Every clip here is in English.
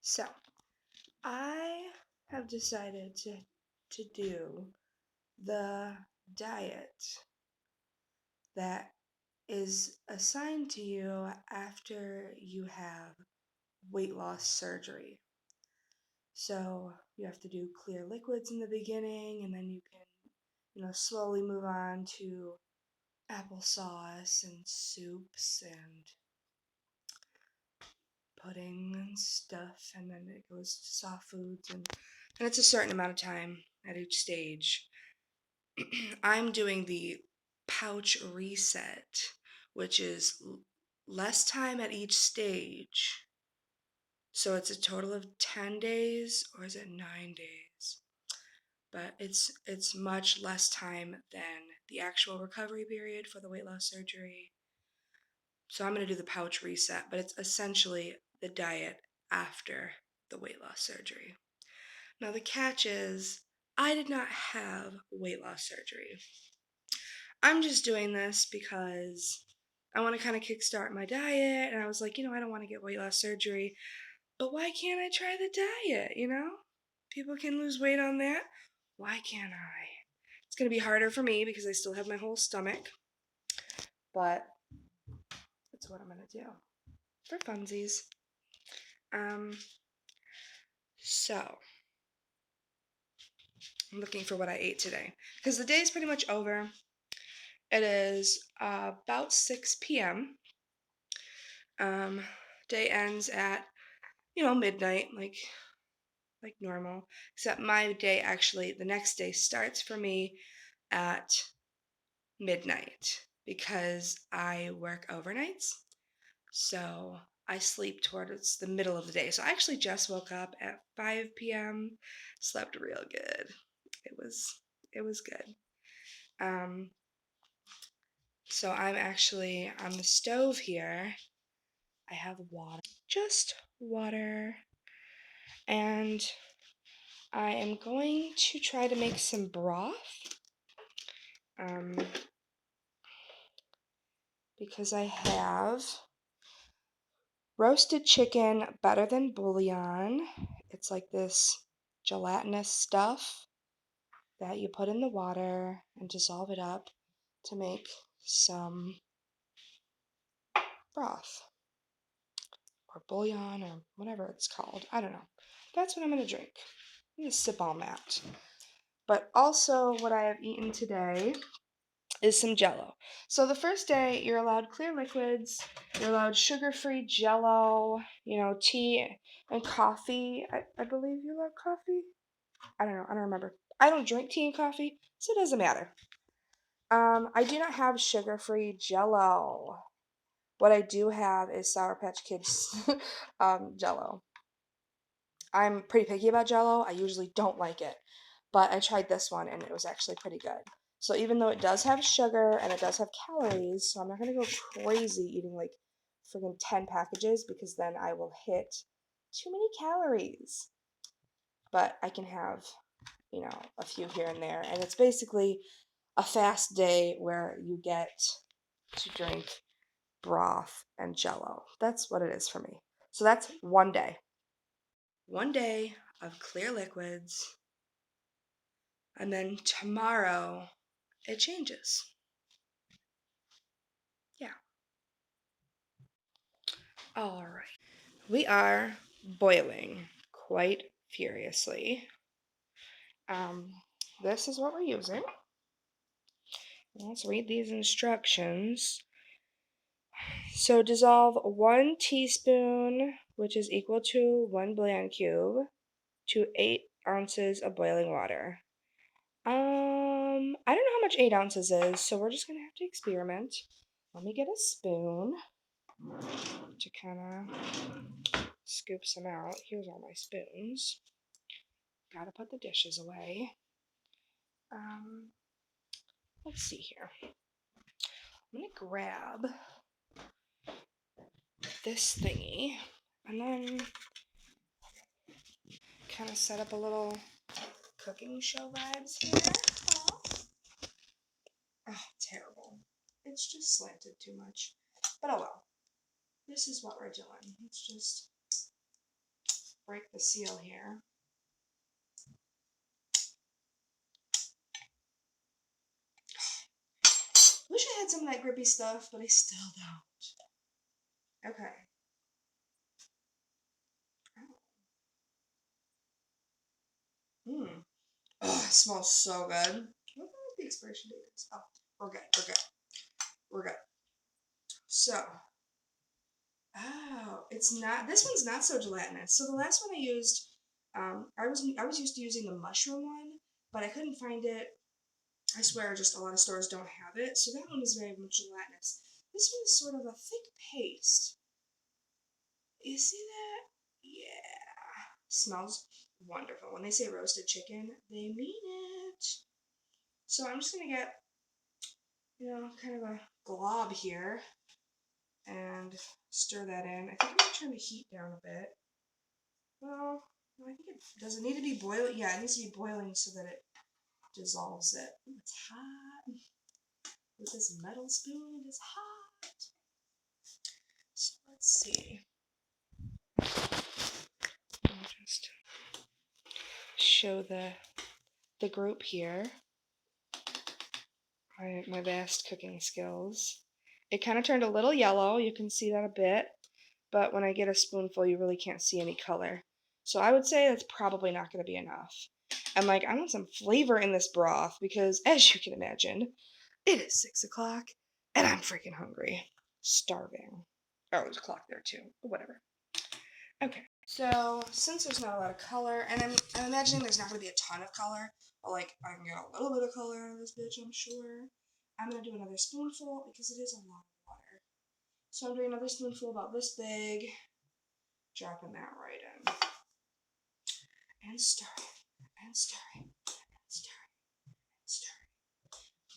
So, I have decided to do the diet that is assigned to you after you have weight loss surgery. So, you have to do clear liquids in the beginning, and then you can, slowly move on to applesauce and soups and pudding and stuff, and then it goes to soft foods, and it's a certain amount of time at each stage. I'm doing the pouch reset, which is less time at each stage. So it's a total of 10 days, or is it 9 days? But it's much less time than the actual recovery period for the weight loss surgery. So I'm going to do the pouch reset, but it's essentially the diet after the weight loss surgery. Now the catch is I did not have weight loss surgery. I'm just doing this because I want to kind of kickstart my diet, and I was like, I don't want to get weight loss surgery, but why can't I try the diet? People can lose weight on that. Why can't I? It's going to be harder for me because I still have my whole stomach, but that's what I'm going to do for funsies. So I'm looking for what I ate today because the day is pretty much over. It is about 6 p.m. Day ends at midnight, like normal. Except my day actually the next day starts for me at midnight because I work overnights. So I sleep towards the middle of the day. So I actually just woke up at 5 p.m. Slept real good. It was good. So I'm actually on the stove here. I have water, just water, and I am going to try to make some broth. Because I have roasted chicken better than bouillon. It's like this gelatinous stuff that you put in the water and dissolve it up to make some broth or bouillon or whatever it's called. I don't know. That's what I'm going to drink. I'm going to sip on that. But also, what I have eaten today is some Jello. So the first day, you're allowed clear liquids, you're allowed sugar-free Jello, tea and coffee. I believe you love coffee? I don't know, I don't remember. I don't drink tea and coffee, so it doesn't matter. I do not have sugar-free Jello. What I do have is Sour Patch Kids Jello. I'm pretty picky about Jello. I usually don't like it, but I tried this one and it was actually pretty good. So even though it does have sugar and it does have calories, so I'm not going to go crazy eating like friggin' 10 packages because then I will hit too many calories. But I can have, a few here and there. And it's basically a fast day where you get to drink broth and Jello. That's what it is for me. So that's one day. One day of clear liquids. And then tomorrow it changes. Yeah. All right. We are boiling quite furiously. This is what we're using. Let's read these instructions. So dissolve 1 teaspoon, which is equal to 1 bouillon cube, to 8 ounces of boiling water. I don't know how much 8 ounces is, so we're just gonna have to experiment. Let me get a spoon to kind of scoop some out. Here's all my spoons. Gotta put the dishes away. Let's see here. I'm gonna grab this thingy and then kind of set up a little cooking show vibes here. Oh, terrible. It's just slanted too much. But oh well. This is what we're doing. It's just break the seal here. Wish I had some of that grippy stuff, but I still don't. Okay. Mmm. Oh, it smells so good. I wonder what the expiration date is. Oh, we're good. We're good. We're good. So, oh, it's not. This one's not so gelatinous. So the last one I used, I was used to using the mushroom one, but I couldn't find it. I swear, just a lot of stores don't have it. So that one is very much gelatinous. This one is sort of a thick paste. You see that? Yeah. Smells wonderful. When they say roasted chicken, they mean it. So I'm just gonna get, kind of a glob here and stir that in. I think I'm gonna turn the heat down a bit. Well, I think it does it need to be boiling? Yeah, it needs to be boiling so that it dissolves it. Ooh, it's hot. With this metal spoon, it is hot. So let's see. I'll just show the group here. My vast cooking skills. It kind of turned a little yellow. You can see that a bit. But when I get a spoonful, you really can't see any color. So I would say that's probably not going to be enough. I'm like, I want some flavor in this broth because, as you can imagine, it is 6 o'clock and I'm freaking hungry. Starving. Oh, there's a clock there too. Whatever. Okay. So, since there's not a lot of color, and I'm imagining there's not going to be a ton of color, but like, I can get a little bit of color out of this bitch, I'm sure. I'm going to do another spoonful because it is a lot of water. So I'm doing another spoonful about this big, dropping that right in. And stirring, and stirring, and stirring, and stirring.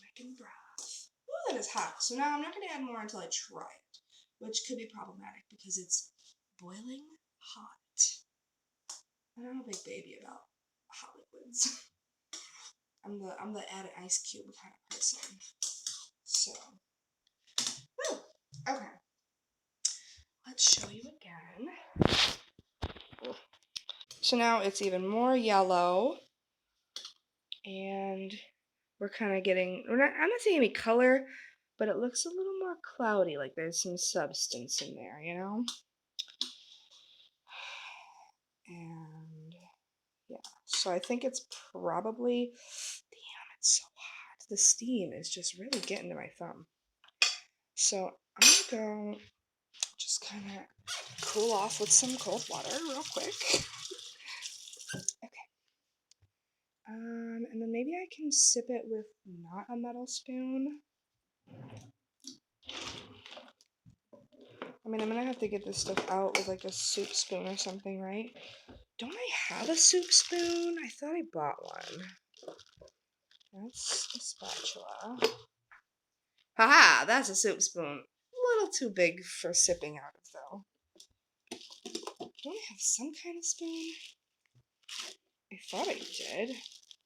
Making broth. Ooh, that is hot. So now I'm not going to add more until I try it, which could be problematic because it's boiling hot. And I'm a big baby about hot liquids. I'm the add an ice cube kind of person. So, whew, okay. Let's show you again. So now it's even more yellow, and we're kind of getting. I'm not seeing any color, but it looks a little more cloudy. Like there's some substance in there, And yeah, so I think it's probably. Damn, it's so hot. The steam is just really getting to my thumb. So I'm gonna go just kind of cool off with some cold water real quick. Okay. And then maybe I can sip it with not a metal spoon. I mean, I'm gonna have to get this stuff out with like a soup spoon or something, right? Don't I have a soup spoon? I thought I bought one. That's a spatula. Haha, that's a soup spoon. A little too big for sipping out of, though. Don't I have some kind of spoon? I thought I did.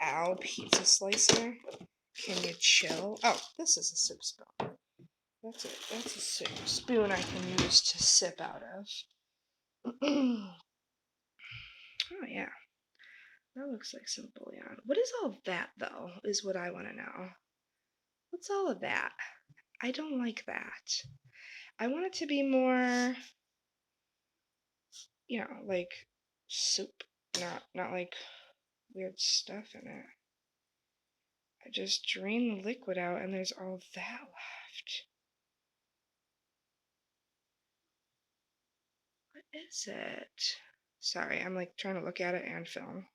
Ow, pizza slicer. Can you chill? Oh, this is a soup spoon. That's it. That's a soup spoon I can use to sip out of. Oh, yeah. That looks like some bouillon. What is all that, though, is what I want to know. What's all of that? I don't like that. I want it to be more, like soup, not like weird stuff in it. I just drain the liquid out and there's all that left. What is it? Sorry, I'm like trying to look at it and film.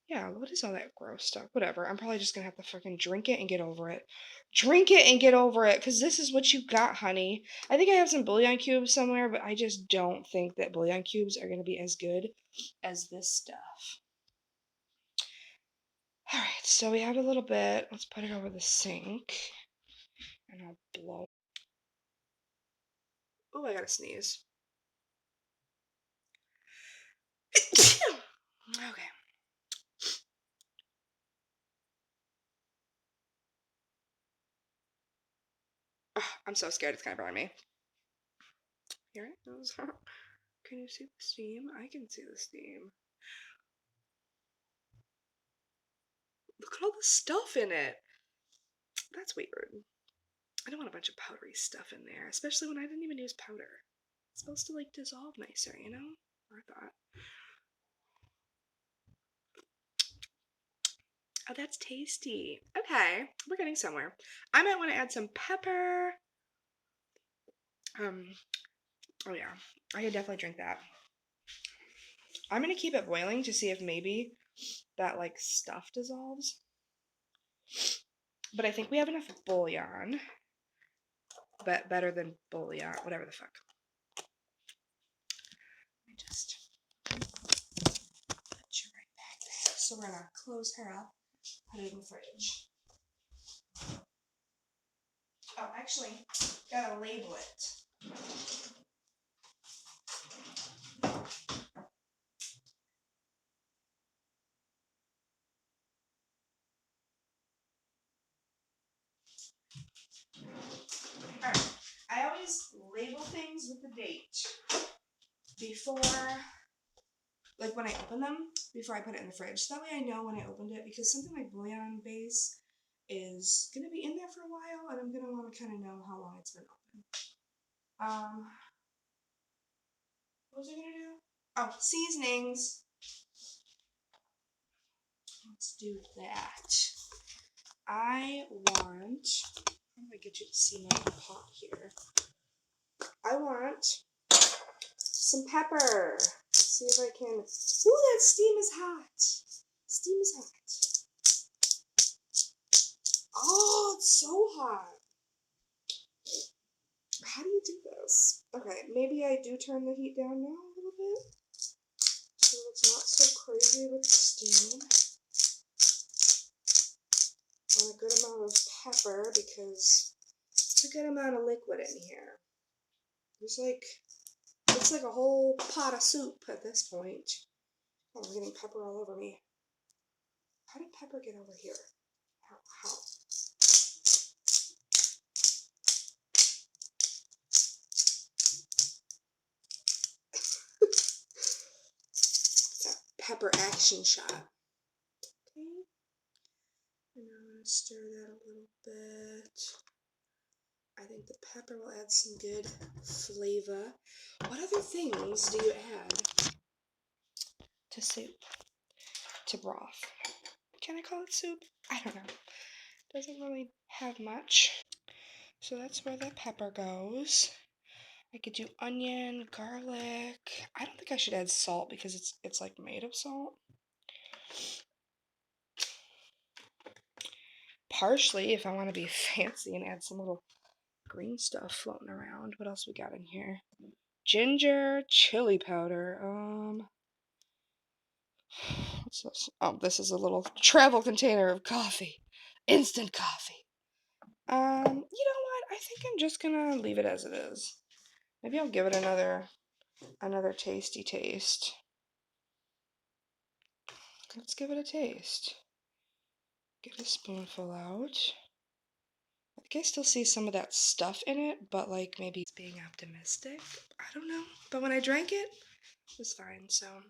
Yeah, what is all that gross stuff? Whatever. I'm probably just gonna have to fucking drink it and get over it. Drink it and get over it, because this is what you got, honey. I think I have some bouillon cubes somewhere, but I just don't think that bouillon cubes are gonna be as good as this stuff. Alright, so we have a little bit. Let's put it over the sink. And I'll blow. Oh, I gotta sneeze. Okay. Oh, I'm so scared it's gonna burn me. Here it goes. Okay, Can you see the steam? I can see the steam. Look at all the stuff in it. That's weird. I don't want a bunch of powdery stuff in there, especially when I didn't even use powder. It's supposed to like dissolve nicer, you know? I thought. Oh, that's tasty. Okay, we're getting somewhere. I might want to add some pepper. Oh yeah, I could definitely drink that. I'm gonna keep it boiling to see if maybe that like stuff dissolves. But I think we have enough bouillon. But better than bouillon, whatever the fuck. Let me just put you right back there. So we're gonna close her up, put it in the fridge. Oh, actually, gotta label it. Alright, I always label things with the date before, like when I open them, before I put it in the fridge. So that way I know when I opened it, because something like bouillon base is gonna be in there for a while, and I'm gonna want to kind of know how long it's been open. What was I gonna do? Oh, seasonings. Let's do that. I want, how do I get you to see my pot here? I want some pepper. Let's see if I can. Ooh, that steam is hot. Steam is hot. Oh, it's so hot. How do you do this? Okay, maybe I do turn the heat down now a little bit, so it's not so crazy with the steam. And a good amount of pepper because it's a good amount of liquid in here. It's like a whole pot of soup at this point. Oh, I'm getting pepper all over me. How did pepper get over here? How? That pepper action shot. Okay. And I'm going to stir that a little bit. I think the pepper will add some good flavor. What other things do you add to soup? To broth? Can I call it soup? I don't know. Doesn't really have much. So that's where the pepper goes. I could do onion, garlic. I don't think I should add salt because it's like made of salt. Parsley if I want to be fancy and add some little green stuff floating around. What else we got in here? Ginger, chili powder. What's this? Oh, this is a little travel container of coffee. Instant coffee. You know what? I think I'm just gonna leave it as it is. Maybe I'll give it another tasty taste. Let's give it a taste. Get a spoonful out. I think I still see some of that stuff in it, but like maybe it's being optimistic. I don't know. But when I drank it, it was fine, so. Look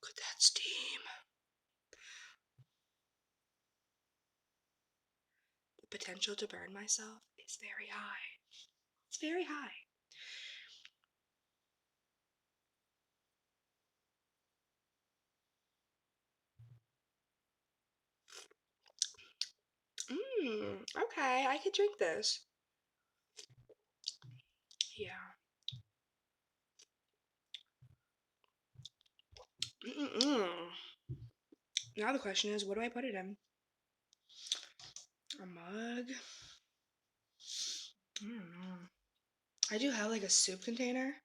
at that steam. The potential to burn myself is very high. It's very high. Okay, I could drink this. Yeah. Now the question is, what do I put it in? A mug? I don't know. I do have like a soup container,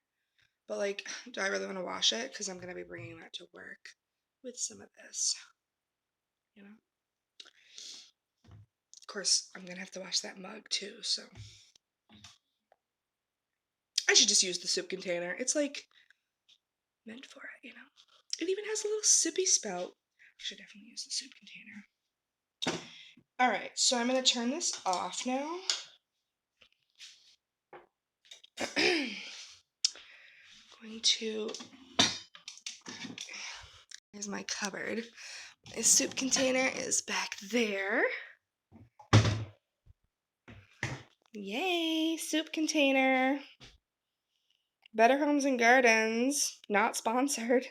but like, do I really want to wash it? Because I'm going to be bringing that to work with some of this, you know? Of course, I'm going to have to wash that mug too, so. I should just use the soup container. It's like meant for it, you know? It even has a little sippy spout. I should definitely use the soup container. Alright, so I'm going to turn this off now. going to, here's my cupboard. My soup container is back there. Yay, soup container. Better Homes and Gardens, not sponsored.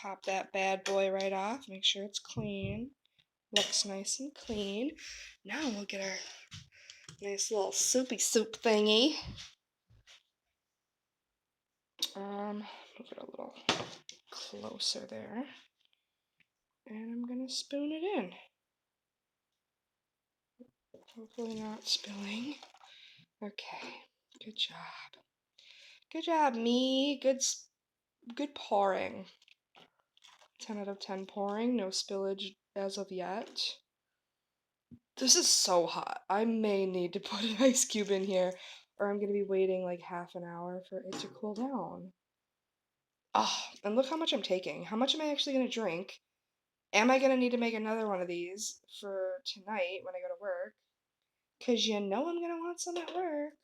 Pop that bad boy right off, make sure it's clean. Looks nice and clean. Now we'll get our nice little soupy soup thingy. Move it a little closer there. And I'm gonna spoon it in. Hopefully not spilling. Okay, good job. Good job, me. Good pouring. 10 out of 10 pouring. No spillage as of yet. This is so hot. I may need to put an ice cube in here, or I'm gonna be waiting like half an hour for it to cool down. Oh, and look how much I'm taking. How much am I actually gonna drink? Am I gonna need to make another one of these for tonight when I go to work? Because you know I'm gonna want some at work.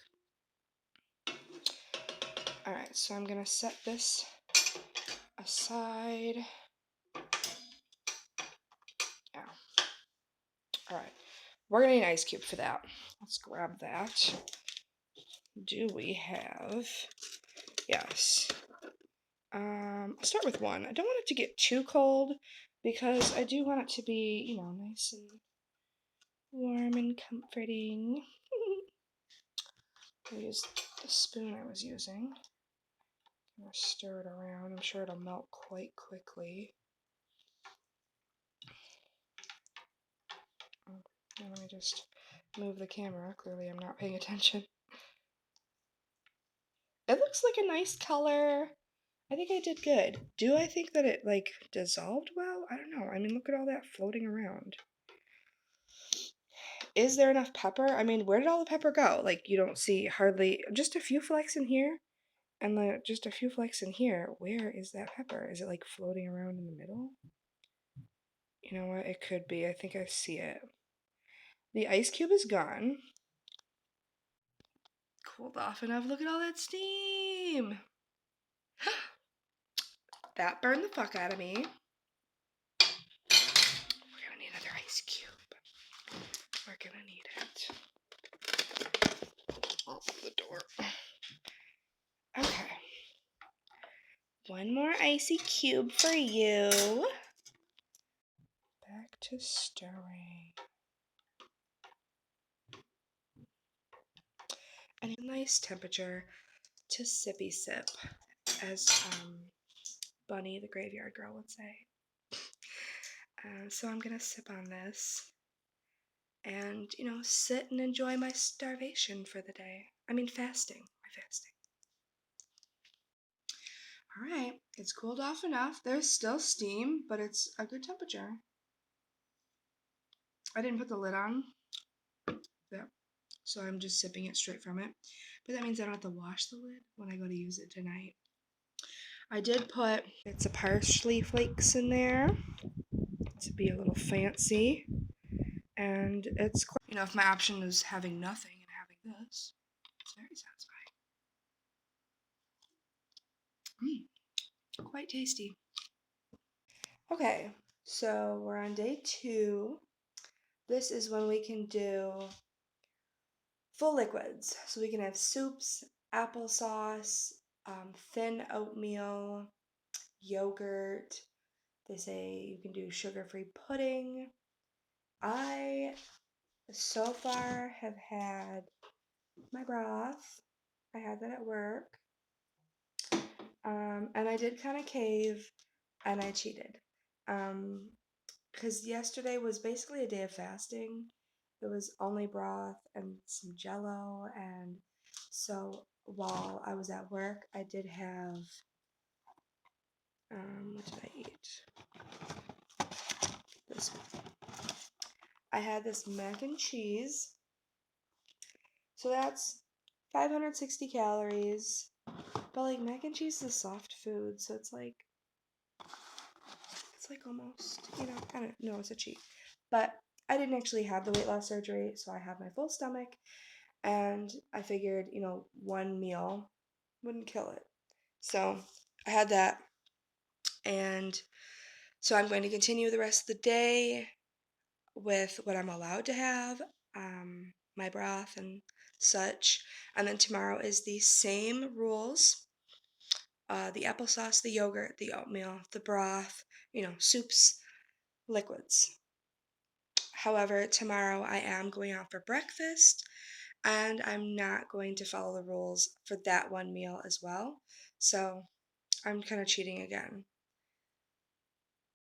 Alright, so I'm gonna set this aside. Yeah. Alright. We're gonna need an ice cube for that. Let's grab that. Do we have... Yes. I'll start with one. I don't want it to get too cold because I do want it to be, you know, nice and warm and comforting. I'll use the spoon I was using. I'm gonna stir it around. I'm sure it'll melt quite quickly. Let me just move the camera. Clearly I'm not paying attention. It looks like a nice color. I think I did good. Do I think that it, like, dissolved well? I don't know. I mean, look at all that floating around. Is there enough pepper? I mean, where did all the pepper go? Like, you don't see hardly, just a few flecks in here, and just a few flecks in here. Where is that pepper? Is it, like, floating around in the middle? You know what? It could be. I think I see it. The ice cube is gone. Cooled off enough. Look at all that steam. That burned the fuck out of me. We're gonna need another ice cube. We're gonna need it. Open the door. Okay. One more icy cube for you. Back to stirring. And a nice temperature to sippy sip, as Bunny the graveyard girl would say. So I'm gonna sip on this and, you know, sit and enjoy my starvation for the day. I mean, fasting. My fasting. Alright, it's cooled off enough. There's still steam, but it's a good temperature. I didn't put the lid on. Yep. So I'm just sipping it straight from it. But that means I don't have to wash the lid when I go to use it tonight. I did put bits of parsley flakes in there to be a little fancy. And it's quite, you know, if my option is having nothing and having this, it's very satisfying. Quite tasty. Okay, so we're on day 2. This is when we can do full liquids. So we can have soups, applesauce, thin oatmeal, yogurt. They say you can do sugar-free pudding. I, so far, have had my broth. I had that at work. And I did kind of cave, and I cheated. Because yesterday was basically a day of fasting. It was only broth and some jello, and so while I was at work, I did have, what did I eat? This. I had this mac and cheese. So that's 560 calories. But like mac and cheese is a soft food, so it's like almost, you know, I don't know, it's a cheat. But I didn't actually have the weight loss surgery, so I have my full stomach, and I figured, one meal wouldn't kill it. So I had that, and so I'm going to continue the rest of the day with what I'm allowed to have, my broth and such. And then tomorrow is the same rules, the applesauce, the yogurt, the oatmeal, the broth, soups, liquids. However, tomorrow I am going out for breakfast and I'm not going to follow the rules for that one meal as well. So I'm kind of cheating again.